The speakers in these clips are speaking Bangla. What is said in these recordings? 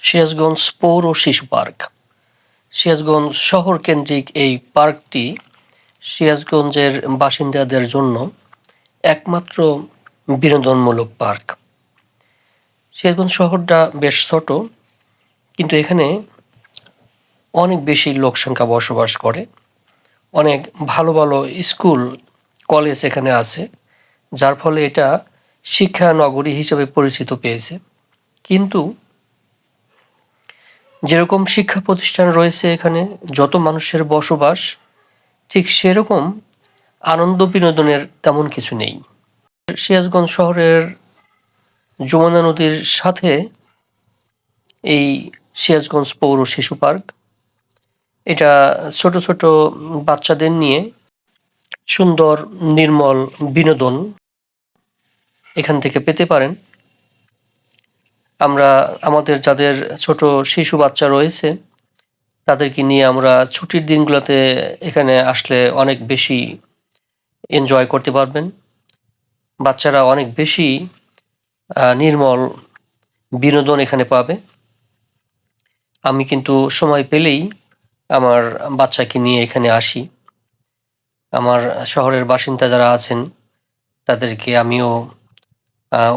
সিরাজগঞ্জ পৌর শিশু পার্ক। সিরাজগঞ্জ শহর কেন্দ্রিক এই পার্কটি সিরাজগঞ্জের বাসিন্দাদের জন্য একমাত্র বিনোদনমূলক পার্ক। সিরাজগঞ্জ শহরটা বেশ ছোট, কিন্তু এখানে অনেক বেশি লোকসংখ্যা বসবাস করে। অনেক ভালো ভালো স্কুল কলেজ এখানে আছে, যার ফলে এটা শিক্ষা নগরী হিসেবে পরিচিত পেয়েছে। কিন্তু যেরকম শিক্ষা প্রতিষ্ঠান রয়েছে এখানে, যত মানুষের বসবাস, ঠিক সেরকম আনন্দ বিনোদনের তেমন কিছু নেই। সিরাজগঞ্জ শহরের যমুনা নদীর সাথে এই সিরাজগঞ্জ পৌর শিশু পার্ক। এটা ছোট ছোট বাচ্চাদের নিয়ে সুন্দর নির্মল বিনোদন এখান থেকে পেতে পারেন। আমরা আমাদের যাদের ছোট শিশু বাচ্চা রয়েছে, তাদেরকে নিয়ে আমরা ছুটির দিনগুলোতে এখানে আসলে অনেক বেশি এনজয় করতে পারবেন। বাচ্চারা অনেক বেশি নির্মল বিনোদন এখানে পাবে। আমি কিন্তু সময় পেলেই আমার বাচ্চাকে নিয়ে এখানে আসি। আমার শহরের বাসিন্দা যারা আছেন, তাদেরকে আমিও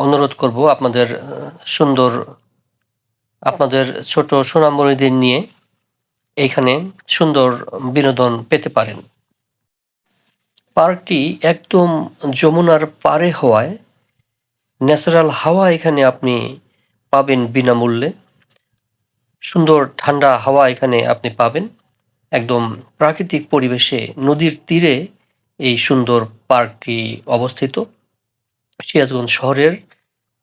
অনুরোধ করব আপনাদের ছোট সোনামণিদের নিয়ে এইখানে সুন্দর বিনোদন পেতে পারেন। পার্কটি একদম যমুনার পাড়ে হওয়ায় ন্যাচারাল হাওয়া এখানে আপনি পাবেন বিনামূল্যে। সুন্দর ঠান্ডা হাওয়া এখানে আপনি পাবেন। একদম প্রাকৃতিক পরিবেশে নদীর তীরে এই সুন্দর পার্কটি অবস্থিত, সিরাজগঞ্জ শহরের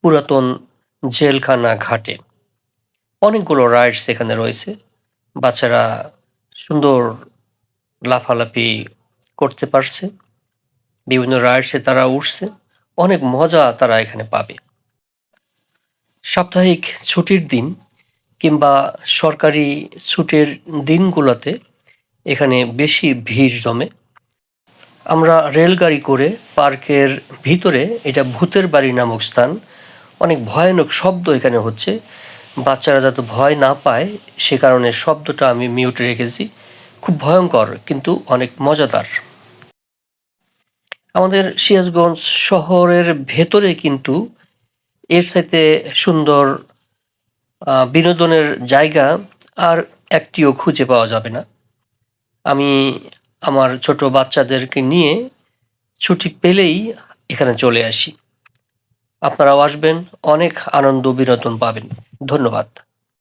পুরাতন জেলখানা ঘাটে। অনেকগুলো রাইডস এখানে রয়েছে। বাচ্চারা সুন্দর লাফালাফি করতে পারছে, বিভিন্ন রাইডসে তারা উঠছে, অনেক মজা তারা এখানে পাবে। সাপ্তাহিক ছুটির দিন কিংবা সরকারি ছুটির দিনগুলোতে এখানে বেশি ভিড় জমে। আমরা রেলগাড়ি করে পার্কের ভিতরে, এটা ভূতের বাড়ি নামক স্থান, অনেক ভয়ানক শব্দ এখানে হচ্ছে। বাচ্চারা যাতে ভয় না পায় সে কারণে শব্দটা আমি মিউট রেখেছি। খুব ভয়ঙ্কর কিন্তু অনেক মজাদার। আমাদের সিরাজগঞ্জ শহরের ভেতরে কিন্তু এর চাইতে সুন্দর বিনোদনের জায়গা আর একটিও খুঁজে পাওয়া যাবে না। আমি আমার ছোট বাচ্চাদেরকে নিয়ে ছুটি পেলেই এখানে চলে আসি। আপনারাও আসবেন, অনেক আনন্দ বিনোদন পাবেন। ধন্যবাদ।